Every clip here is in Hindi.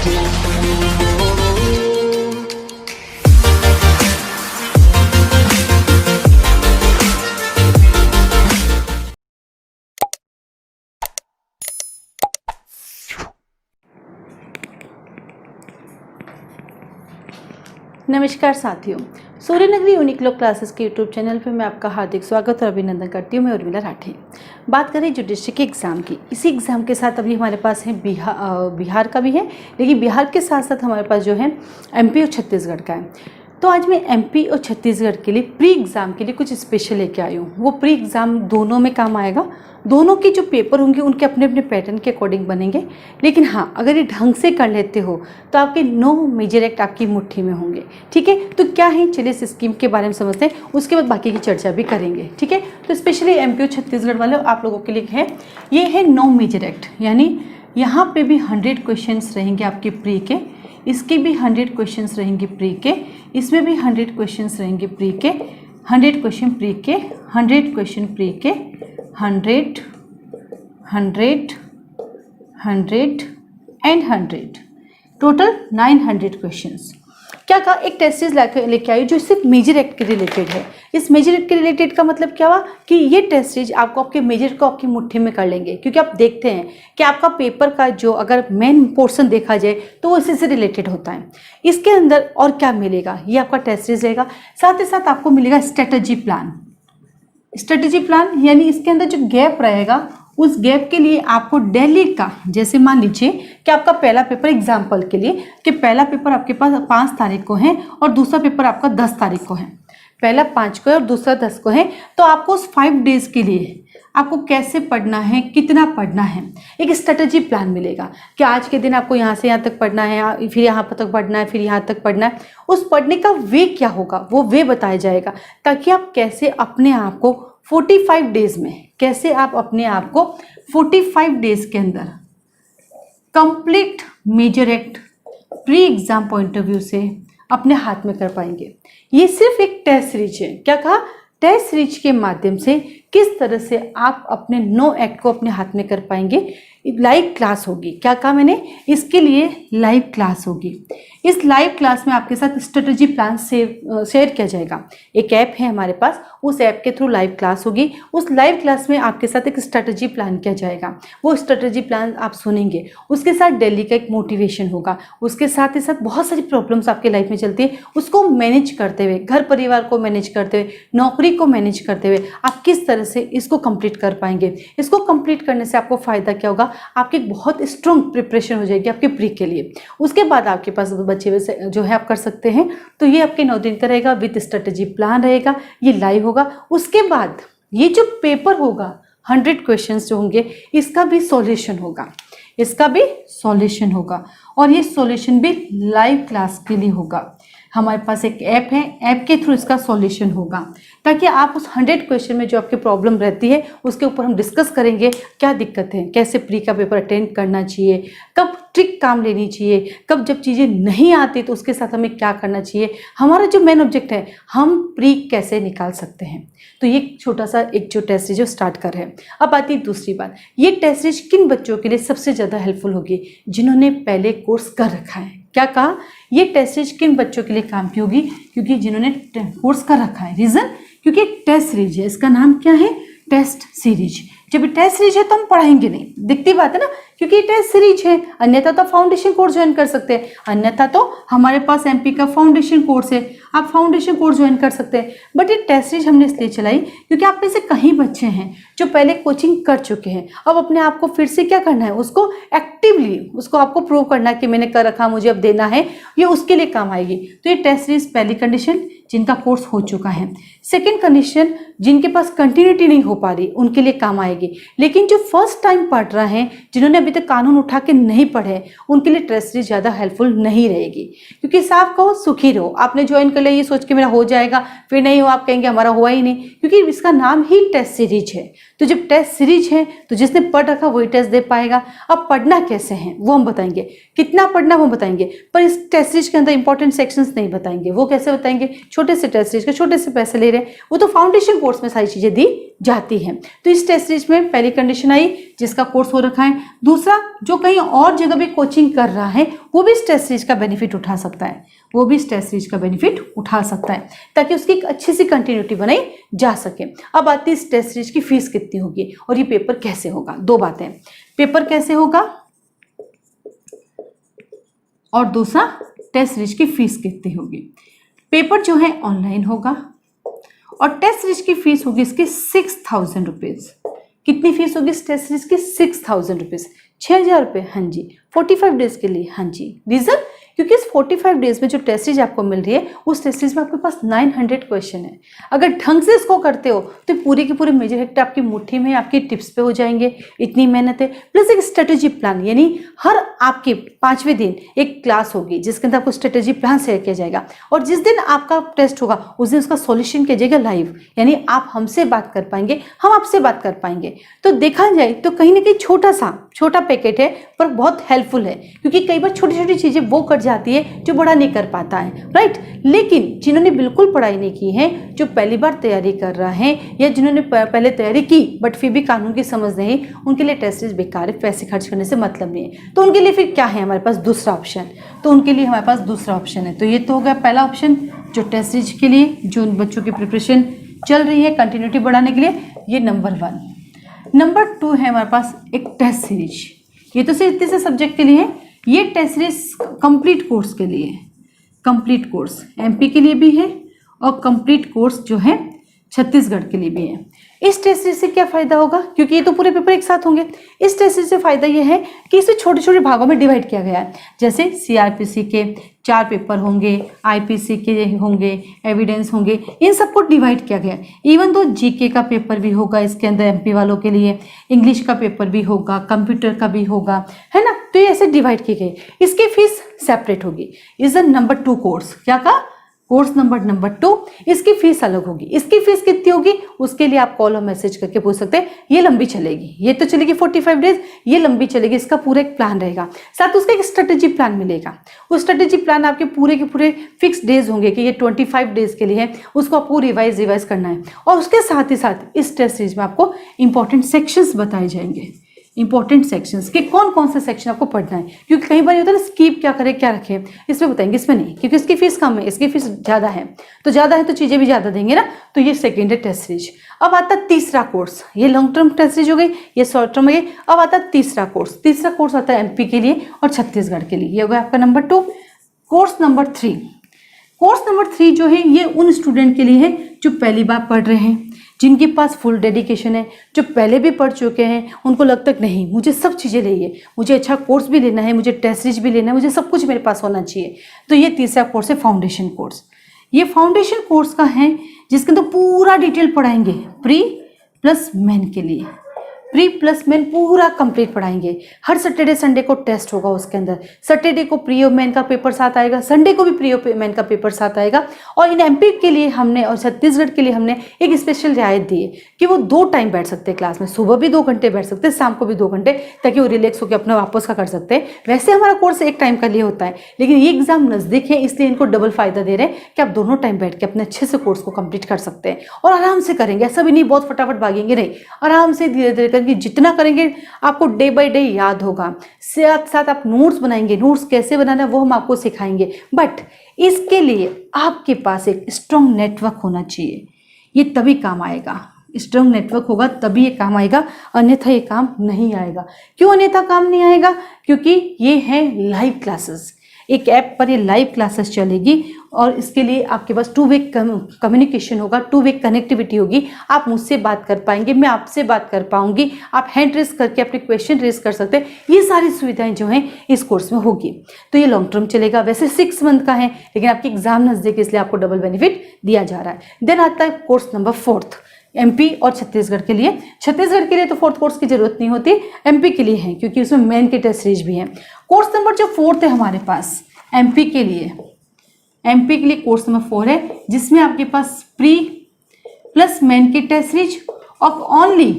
नमस्कार साथियों, सूर्य नगरी यूनिक्लो क्लासेस के यूट्यूब चैनल पर मैं आपका हार्दिक स्वागत और अभिनंदन करती हूँ। मैं उर्मिला राठी। बात करें जुडिशरी के एग्ज़ाम की, इसी एग्ज़ाम के साथ अभी हमारे पास है बिहार का भी है, लेकिन बिहार के साथ साथ हमारे पास जो है एमपी और छत्तीसगढ़ का है। तो आज मैं एमपी और छत्तीसगढ़ के लिए प्री एग्ज़ाम के लिए कुछ स्पेशल लेके आई हूँ। वो प्री एग्ज़ाम दोनों में काम आएगा। दोनों के जो पेपर होंगे उनके अपने अपने पैटर्न के अकॉर्डिंग बनेंगे, लेकिन हाँ, अगर ये ढंग से कर लेते हो तो आपके 9 मेजर एक्ट आपकी मुट्ठी में होंगे। ठीक है, तो क्या है, चलिए इस स्कीम के बारे में समझते हैं, उसके बाद बाकी की चर्चा भी करेंगे। ठीक है, तो स्पेशली एमपी और छत्तीसगढ़ वाले आप लोगों के लिए है, ये है 9 मेजर एक्ट, यानी यहाँ पे भी 100 क्वेश्चन रहेंगे आपके प्री के, इसके भी 100 क्वेश्चन रहेंगे प्री के, इसमें भी 100 क्वेश्चन रहेंगे प्री के, 100 क्वेश्चन प्री के, 100 क्वेश्चन प्री के, 100 100 100 एंड 100, टोटल 900 क्वेश्चंस। क्या कहा, एक टेस्ट सीरीज लेके आई जो सिर्फ मेजर एक्ट के रिलेटेड है। इस मेजर एक्ट के रिलेटेड का मतलब क्या हुआ कि ये टेस्ट सीरीज आपको आपके मेजर को आपकी मुट्ठी में कर लेंगे, क्योंकि आप देखते हैं कि आपका पेपर का जो अगर मेन पोर्शन देखा जाए तो वो इसी से रिलेटेड होता है। इसके अंदर और क्या मिलेगा, ये आपका टेस्ट सीरीज रहेगा। साथ ही साथ आपको मिलेगा स्ट्रेटजी प्लान। स्ट्रेटजी प्लान यानी इसके अंदर जो गैप रहेगा उस गैप के लिए आपको डेली का, जैसे मान लीजिए कि आपका पहला पेपर एग्जाम्पल के लिए कि पहला पेपर आपके पास 5 तारीख को है और दूसरा पेपर आपका 10 तारीख को है, पहला 5 को है और दूसरा 10 को है, तो आपको उस 5 डेज के लिए आपको कैसे पढ़ना है, कितना पढ़ना है, एक स्ट्रेटजी प्लान मिलेगा कि आज के दिन आपको यहाँ से यहाँ तक पढ़ना है, फिर यहाँ तक पढ़ना है, फिर यहाँ तक पढ़ना है। उस पढ़ने का वे क्या होगा वो वे बताया जाएगा, ताकि आप कैसे अपने आप को 45 डेज में, कैसे आप अपने आप को 45 डेज के अंदर complete major act pre exam point of view से अपने हाथ में कर पाएंगे। ये सिर्फ एक टेस्ट सीरीज है। क्या कहा, टेस्ट सीरीज के माध्यम से किस तरह से आप अपने 9 एक्ट को अपने हाथ में कर पाएंगे। लाइव क्लास होगी। क्या कहा मैंने, इसके लिए लाइव क्लास होगी। इस लाइव क्लास में आपके साथ स्ट्रेटजी प्लान शेयर किया जाएगा। एक ऐप है हमारे पास, उस ऐप के थ्रू लाइव क्लास होगी। उस लाइव क्लास में आपके साथ एक स्ट्रेटजी प्लान किया जाएगा। वो स्ट्रेटजी प्लान आप सुनेंगे, उसके साथ डेली का एक मोटिवेशन होगा, उसके साथ ही साथ बहुत सारी प्रॉब्लम्स आपके लाइफ में चलती है, उसको मैनेज करते हुए, घर परिवार को मैनेज करते हुए, नौकरी को मैनेज करते हुए आप किस तरह से इसको कंप्लीट कर पाएंगे। इसको कंप्लीट करने से आपको फ़ायदा क्या होगा, आपकी बहुत स्ट्रॉन्ग प्रिपरेशन हो जाएगी आपके प्री के लिए। उसके बाद आपके पास बच्चे वैसे जो है आप कर सकते हैं। तो ये आपके 9 दिन का रहेगा, विद स्ट्रेटजी प्लान रहेगा, ये लाइव होगा। उसके बाद ये जो पेपर होगा 100 क्वेश्चंस जो होंगे, इसका भी सॉल्यूशन होगा, इसका भी सॉल्यूशन होगा, और ये सॉल्यूशन भी लाइव क्लास के लिए होगा। हमारे पास एक ऐप है, ऐप के थ्रू इसका सॉल्यूशन होगा, ताकि आप उस 100 क्वेश्चन में जो आपकी प्रॉब्लम रहती है उसके ऊपर हम डिस्कस करेंगे क्या दिक्कत है, कैसे प्री का पेपर अटेंड करना चाहिए, कब ट्रिक काम लेनी चाहिए, कब जब चीज़ें नहीं आती तो उसके साथ हमें क्या करना चाहिए। हमारा जो मेन ऑब्जेक्ट है, हम प्री कैसे निकाल सकते हैं। तो ये छोटा सा एक जो टेस्ट सीरीज जो स्टार्ट कर रहे हैं। अब आती है दूसरी बात, ये टेस्ट सीरीज किन बच्चों के लिए सबसे ज़्यादा हेल्पफुल होगी, जिन्होंने पहले कोर्स कर रखा है। क्या कहा, ये टेस्ट सीरीज किन बच्चों के लिए काम की होगी, क्योंकि जिन्होंने कोर्स कर रखा है। रीज़न, क्योंकि एक टेस्ट सीरीज है, इसका नाम क्या है, टेस्ट सीरीज। जब टेस्ट सीरीज है तो हम पढ़ाएंगे नहीं, दिखती बात है ना, क्योंकि टेस्ट सीरीज है। अन्यथा तो फाउंडेशन कोर्स ज्वाइन कर सकते हैं, अन्यथा तो हमारे पास एमपी का फाउंडेशन कोर्स है, आप फाउंडेशन कोर्स ज्वाइन कर सकते हैं। बट ये टेस्ट सीरीज हमने इसलिए चलाई क्योंकि आप में से कई बच्चे हैं जो पहले कोचिंग कर चुके हैं, अब अपने आप को फिर से क्या करना है, उसको एक्टिवली उसको आपको प्रूव करना है कि मैंने कर रखा, मुझे अब देना है, ये उसके लिए काम आएगी। तो ये टेस्ट सीरीज पहली कंडीशन, जिनका कोर्स हो चुका है। सेकेंड कंडीशन, जिनके पास कंटिन्यूटी नहीं हो पा रही, उनके लिए काम आएगी। लेकिन जो फर्स्ट टाइम पढ़ रहे हैं, जिन्होंने अभी तक कानून उठा के नहीं पढ़े, उनके लिए टेस्ट सीरीज ज़्यादा हेल्पफुल नहीं रहेगी। क्योंकि साफ कहो, सुखी रहो, आपने ज्वाइन कर लिया ये सोच के मेरा हो जाएगा, फिर नहीं हो आप कहेंगे हमारा हुआ ही नहीं, क्योंकि इसका नाम ही टेस्ट सीरीज है। तो जब टेस्ट सीरीज है तो जिसने पढ़ रखा वही टेस्ट दे पाएगा। अब पढ़ना कैसे है वो हम बताएंगे, कितना पढ़ना वो बताएंगे, पर इस टेस्ट सीरीज के अंदर इंपॉर्टेंट सेक्शंस नहीं बताएंगे। वो कैसे बताएंगे, छोटे से टेस्ट सीरीज के छोटे से पैसे ले रहे हैं, वो तो फाउंडेशन कोर्स में सारी चीज़ें दी जाती हैं। तो इस टेस्ट सीरीज में पहली कंडीशन आई जिसका कोर्स हो रखा है। दूसरा, जो कहीं और जगह भी कोचिंग कर रहा है वो भी इस टेस्ट सीरीज का बेनिफिट उठा सकता है, वो भी इस टेस्ट सीरीज का बेनिफिट उठा सकता है, ताकि उसकी एक अच्छी सी कंटिन्यूटी बनाई जा सके। अब आती है इस टेस्ट सीरीज की फीस कितनी होगी और ये पेपर कैसे होगा। दो बातें, पेपर कैसे होगा और दूसरा टेस्ट सीरीज की फीस कितनी होगी। पेपर जो है ऑनलाइन होगा और टेस्ट सीरीज की फीस होगी इसकी 6,000 रुपीज। कितनी फीस होगी इस टेस्ट सीरीज की? 6,000 रुपीज, 6,000 रुपये। हाँ जी, 45 डेज के लिए। हाँ जी, रीजन क्योंकि इस 45 डेज में जो टेस्ट सीरीज आपको मिल रही है उस टेस्ट सीरीज में आपके पास 900 क्वेश्चन है। अगर ढंग से इसको करते हो तो पूरी की पूरी मेजर हेक्टर आपकी मुट्ठी में, आपकी टिप्स पे हो जाएंगे। इतनी मेहनत है, प्लस एक स्ट्रेटेजी प्लान, यानी हर आपके 5वें दिन एक क्लास होगी जिसके अंदर आपको स्ट्रेटेजी प्लान शेयर किया जाएगा और जिस दिन आपका टेस्ट होगा उस दिन उसका सॉल्यूशन किया जाएगा लाइव, यानी आप हमसे बात कर पाएंगे, हम आपसे बात कर पाएंगे। तो देखा जाए तो कहीं ना कहीं छोटा पैकेट है पर बहुत हेल्पफुल है, क्योंकि कई बार छोटी छोटी चीजें वो कर जाती है जो बड़ा नहीं कर पाता है, राइट। लेकिन जिन्होंने बिल्कुल पढ़ाई नहीं की है, जो पहली बार तैयारी कर रहा है या जिन्होंने पहले तैयारी की बट फिर भी कानून की समझ नहीं, उनके लिए टेस्ट सीरीज बेकार है, पैसे खर्च करने से मतलब नहीं है। तो उनके लिए फिर क्या है हमारे पास? दूसरा ऑप्शन। तो उनके लिए हमारे पास दूसरा ऑप्शन है। तो ये तो हो गया पहला ऑप्शन जो टेस्ट सीरीज के लिए जो बच्चों की प्रिपरेशन चल रही है कंटिन्यूटी बढ़ाने के लिए, ये नंबर 1। नंबर 2 है हमारे पास एक टेस्ट सीरीज, ये तो सिर्फ तीसरे सब्जेक्ट के लिए है। ये टेस्ट सीरीज कंप्लीट कोर्स के लिए, कंप्लीट कोर्स एमपी के लिए भी है और कंप्लीट कोर्स जो है छत्तीसगढ़ के लिए भी है। इस टेस्ट सीरीज से क्या फायदा होगा, क्योंकि ये तो पूरे पेपर एक साथ होंगे। इस टेस्ट सीरीज से फायदा ये है कि इसे छोटे छोटे भागों में डिवाइड किया गया है। जैसे सीआरपीसी के 4 पेपर होंगे, आईपीसी के होंगे, एविडेंस होंगे, इन सबको डिवाइड किया गया है। इवन तो जीके का पेपर भी होगा इसके अंदर एमपी वालों के लिए, इंग्लिश का पेपर भी होगा, कंप्यूटर का भी होगा, है ना। तो ये ऐसे डिवाइड किए गए। इसकी फीस सेपरेट होगी। इज द नंबर 2 कोर्स, क्या कहा? कोर्स नंबर 2, इसकी फीस अलग होगी। इसकी फीस कितनी होगी उसके लिए आप कॉल और मैसेज करके पूछ सकते हैं। ये लंबी चलेगी, ये तो चलेगी 45 डेज, ये लंबी चलेगी। इसका पूरा एक प्लान रहेगा, साथ उसका एक स्ट्रेटेजी प्लान मिलेगा। वो स्ट्रेटेजी प्लान आपके पूरे के पूरे फिक्स डेज होंगे कि ये 25 डेज के लिए है, उसको आपको रिवाइज करना है। और उसके साथ ही साथ इस टेस्ट सीरीज में आपको इंपॉर्टेंट सेक्शंस बताए जाएंगे, इंपॉर्टेंट सेक्शंस के कौन कौन से सेक्शन आपको पढ़ना है। क्योंकि कई बार होता है ना स्कीप क्या करें क्या रखें, इसमें बताएंगे, इसमें नहीं, क्योंकि इसकी फीस कम है, इसकी फीस ज़्यादा है। तो ज़्यादा है तो चीज़ें भी ज़्यादा देंगे ना। तो ये सेकेंड है टेस्ट सीरीज। अब आता तीसरा कोर्स, ये लॉन्ग टर्म टेस्ट सीरीज हो गई, ये शॉर्ट टर्म हो गई। अब आता तीसरा कोर्स। तीसरा कोर्स आता है एमपी के लिए और छत्तीसगढ़ के लिए। ये हो गया आपका number 2। Course number 3। Course number 3 जो है ये उन स्टूडेंट के लिए है जो पहली बार पढ़ रहे हैं, जिनके पास फुल डेडिकेशन है, जो पहले भी पढ़ चुके हैं, उनको लगता है नहीं मुझे सब चीज़ें लेनी है, मुझे अच्छा कोर्स भी लेना है, मुझे टेस्ट सीरीज भी लेना है, मुझे सब कुछ मेरे पास होना चाहिए। तो ये तीसरा कोर्स है फाउंडेशन कोर्स। ये फाउंडेशन कोर्स का है जिसके अंदर पूरा डिटेल पढ़ाएंगे, प्री प्लस मेन के लिए। प्री प्लस मेन पूरा कंप्लीट पढ़ाएंगे। हर सैटरडे संडे को टेस्ट होगा उसके अंदर। सैटरडे को प्री और मेन का पेपर साथ आएगा, संडे को भी प्री और मेन का पेपर साथ आएगा। और इन एमपी के लिए हमने और छत्तीसगढ़ के लिए हमने एक स्पेशल रियायत दी है कि वो 2 टाइम बैठ सकते हैं क्लास में, सुबह भी 2 घंटे बैठ सकते हैं, शाम को भी 2 घंटे, ताकि वो रिलैक्स होकर अपना वापस का कर सकते हैं। वैसे हमारा कोर्स एक टाइम का लिए होता है, लेकिन ये एग्जाम नज़दीक है इसलिए इनको डबल फायदा दे रहे हैं कि आप दोनों टाइम बैठ के अपने अच्छे से कोर्स को कंप्लीट कर सकते हैं और आराम से करेंगे। ऐसा भी नहीं बहुत फटाफट भागेंगे, नहीं, आराम से धीरे धीरे करके जितना करेंगे आपको डे बाय डे याद होगा। साथ साथ आप नोट्स बनाएंगे, नोट्स कैसे बनाना है वो हम आपको सिखाएंगे। बट इसके लिए आपके पास एक स्ट्रॉन्ग नेटवर्क होना चाहिए, ये तभी काम आएगा। स्ट्रॉन्ग नेटवर्क होगा तभी ये काम आएगा, अन्यथा ये काम नहीं आएगा। क्यों अन्यथा काम नहीं आएगा? क्योंकि ये है लाइव क्लासेस। एक ऐप पर ये लाइव क्लासेस चलेगी और इसके लिए आपके पास 2 वे कम्युनिकेशन होगा, 2 वे कनेक्टिविटी होगी। आप मुझसे बात कर पाएंगे, मैं आपसे बात कर पाऊंगी, आप हैंड रेस करके अपने क्वेश्चन रेस कर सकते हैं। ये सारी सुविधाएं जो हैं इस कोर्स में होगी। तो ये लॉन्ग टर्म चलेगा, वैसे 6 मंथ का है, लेकिन आपकी एग्जाम नजदीक इसलिए आपको डबल बेनिफिट दिया जा रहा है। देन आता है कोर्स नंबर 4 एमपी और छत्तीसगढ़ के लिए। छत्तीसगढ़ के लिए तो 4th कोर्स की जरूरत नहीं होती, एमपी के लिए है क्योंकि उसमें मेन के टेस्ट सीरीज भी है। कोर्स नंबर जो 4th है हमारे पास एमपी के लिए, एमपी के लिए कोर्स नंबर 4 है जिसमें आपके पास प्री प्लस मेन की टेस्ट सीरीज और ओनली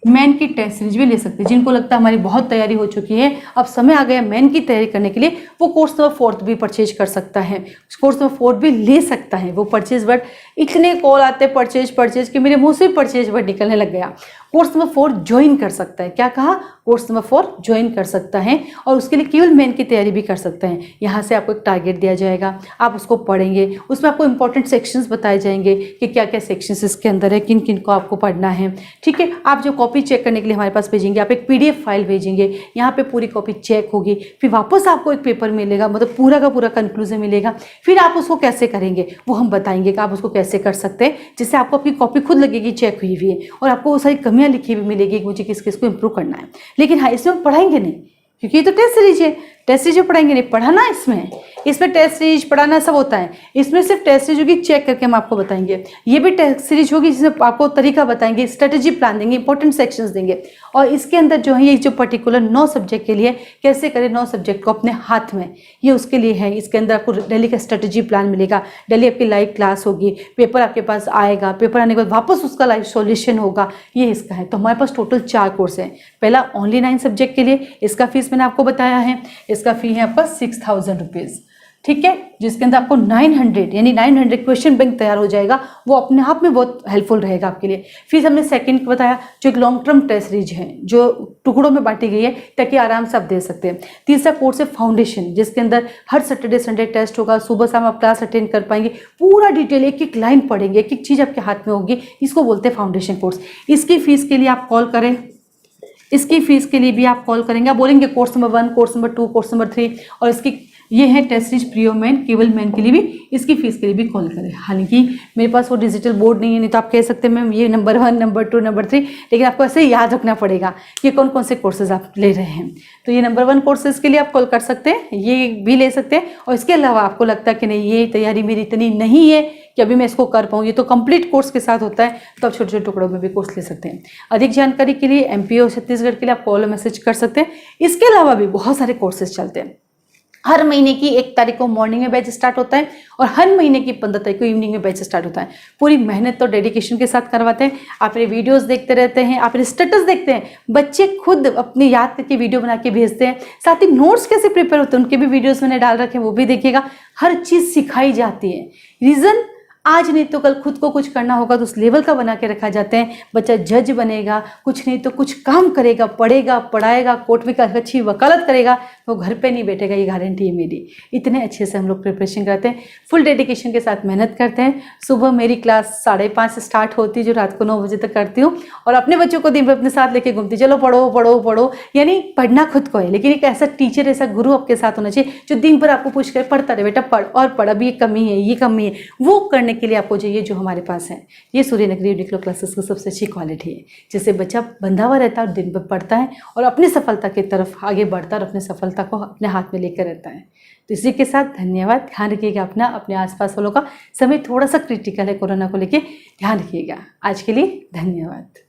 मेन की टेस्ट सीरीज भी ले सकते हैं। जिनको लगता है हमारी बहुत तैयारी हो चुकी है, अब समय आ गया मेन की तैयारी करने के लिए, वो कोर्स नंबर 4 भी परचेज कर सकता है, कोर्स नंबर 4 भी ले सकता है। वो परचेज वर्ड, इतने कॉल आते हैं परचेज परचेज कि मेरे मुंह से परचेज वर्ड निकलने लग गया। कोर्स नंबर 4 ज्वाइन कर सकता है। क्या कहा? कोर्स नंबर 4 ज्वाइन कर सकता है और उसके लिए केवल मेन की तैयारी भी कर सकता है। यहाँ से आपको एक टारगेट दिया जाएगा, आप उसको पढ़ेंगे, उसमें आपको इंपॉर्टेंट सेक्शंस बताए जाएंगे कि क्या क्या सेक्शंस इसके अंदर है, किन किन को आपको पढ़ना है। ठीक है, आप जो कॉपी चेक करने के लिए हमारे पास भेजेंगे, आप एक PDF फाइल भेजेंगे, यहाँ पे पूरी कॉपी चेक होगी, फिर वापस आपको एक पेपर मिलेगा, मतलब पूरा का पूरा कंक्लूजन मिलेगा। फिर आप उसको कैसे करेंगे वो हम बताएंगे कि आप उसको कैसे कर सकते हैं, जिससे आपको अपनी कॉपी खुद लगेगी चेक हुई हुई है और आपको वो सारी कमियां लिखी हुई मिलेगी कि मुझे किस किस को इंप्रूव करना है। लेकिन हाँ, इसमें हम पढ़ाएंगे नहीं, क्योंकि ये तो टेस्ट सीरीज है, टेस्ट सीरीज पढ़ाएंगे नहीं, पढ़ाना इसमें टेस्ट सीरीज पढ़ाना सब होता है। इसमें सिर्फ टेस्ट सीरीज होगी, चेक करके हम आपको बताएंगे। ये भी टेस्ट सीरीज होगी जिसमें आपको तरीका बताएंगे, स्ट्रेटेजी प्लान देंगे, इंपॉर्टेंट सेक्शंस देंगे। और इसके अंदर जो है ये जो पर्टिकुलर 9 सब्जेक्ट के लिए कैसे करें 9 सब्जेक्ट को अपने हाथ में, ये उसके लिए है। इसके अंदर आपको डेली का स्ट्रेटेजी प्लान मिलेगा, डेली आपकी लाइव क्लास होगी, पेपर आपके पास आएगा, पेपर आने के बाद वापस उसका लाइव सॉल्यूशन होगा, ये इसका है। तो हमारे पास टोटल 4 कोर्स है। पहला ओनली 9 सब्जेक्ट के लिए, इसका फीस मैंने आपको बताया है, इसका फी है आपका 6000 रुपीज़। ठीक है, जिसके अंदर आपको 900 यानी 900 क्वेश्चन बैंक तैयार हो जाएगा, वो अपने आप में बहुत हेल्पफुल रहेगा आपके लिए। फिर हमने सेकंड बताया जो एक लॉन्ग टर्म टेस्ट सीरीज है, जो टुकड़ों में बांटी गई है ताकि आराम से आप दे सकते हैं। तीसरा कोर्स है फाउंडेशन, जिसके अंदर हर सैटरडे संडे टेस्ट होगा, सुबह शाम आप क्लास अटेंड कर पाएंगे, पूरा डिटेल एक एक लाइन पढ़ेंगे, एक एक चीज़ आपके हाथ में होगी, इसको बोलते हैं फाउंडेशन कोर्स। इसकी फीस के लिए आप कॉल करें, इसकी फीस के लिए भी आप कॉल करेंगे, आप बोलेंगे course number 1, course number 2, course number 3, और इसकी ये है टेस्ट सीरीज प्रियो मेन, केवल मेन के लिए भी इसकी फीस के लिए भी कॉल करें। हालांकि मेरे पास वो डिजिटल बोर्ड नहीं है, नहीं तो आप कह सकते हैं मैम ये नंबर 1, नंबर 2, नंबर 3, लेकिन आपको ऐसे ही याद रखना पड़ेगा कि कौन कौन से कोर्सेज आप ले रहे हैं। तो ये नंबर 1 कोर्सेज के लिए आप कॉल कर सकते हैं, ये भी ले सकते हैं। और इसके अलावा आपको लगता है कि नहीं ये तैयारी मेरी इतनी नहीं है कि अभी मैं इसको कर पाऊँ, ये तो कंप्लीट कोर्स के साथ होता है, तो आप छोटे छोटे टुकड़ों में भी कोर्स ले सकते हैं। अधिक जानकारी के लिए MPO छत्तीसगढ़ के लिए आप कॉल और मैसेज कर सकते हैं। इसके अलावा भी बहुत सारे कोर्सेज चलते हैं। हर महीने की 1 तारीख को मॉर्निंग में बैच स्टार्ट होता है और हर महीने की 15 तारीख को इवनिंग में बैच स्टार्ट होता है। पूरी मेहनत और डेडिकेशन के साथ करवाते हैं। आप मेरे वीडियोस देखते रहते हैं, आप मेरे स्टेटस देखते हैं, बच्चे खुद अपनी याद करके वीडियो बना के भेजते हैं, साथ ही नोट्स कैसे प्रिपेयर होते हैं उनके भी वीडियोस मैंने डाल रखे हैं, वो भी देखिएगा। हर चीज़ सिखाई जाती है। रीज़न, आज नहीं तो कल खुद को कुछ करना होगा तो उस लेवल का बना के रखा जाता है। बच्चा जज बनेगा, कुछ नहीं तो कुछ काम करेगा, पढ़ेगा, पढ़ाएगा, कोर्ट में अच्छी वकालत करेगा, वो घर पे नहीं बैठेगा, ये गारंटी है मेरी। इतने अच्छे से हम लोग प्रिपरेशन करते हैं, फुल डेडिकेशन के साथ मेहनत करते हैं। सुबह मेरी क्लास 5:30 से स्टार्ट होती है, जो रात को 9 बजे तक करती हूँ, और अपने बच्चों को दिन भर अपने साथ लेके घूमती, चलो पढ़ो पढ़ो पढ़ो। यानी पढ़ना खुद को है, लेकिन एक ऐसा टीचर, ऐसा गुरु आपके साथ होना चाहिए जो दिन भर आपको पूछ कर पढ़ता रहे, बेटा पढ़ और पढ़, अभी ये कमी है, ये कमी है, वो करने के लिए आपको चाहिए जो हमारे पास है। ये सूर्यनगरी यूनिक्लो क्लासेस की सबसे अच्छी क्वालिटी है, जिससे बच्चा बंधा हुआ रहता है और दिन भर पढ़ता है और अपनी सफलता की तरफ आगे बढ़ता है और अपनी सफलता को अपने हाथ में लेकर रहता है। तो इसी के साथ धन्यवाद। ध्यान रखिएगा अपना, अपने आसपास वालों का। समय थोड़ा सा क्रिटिकल है कोरोना को लेके, ध्यान रखिएगा। आज के लिए धन्यवाद।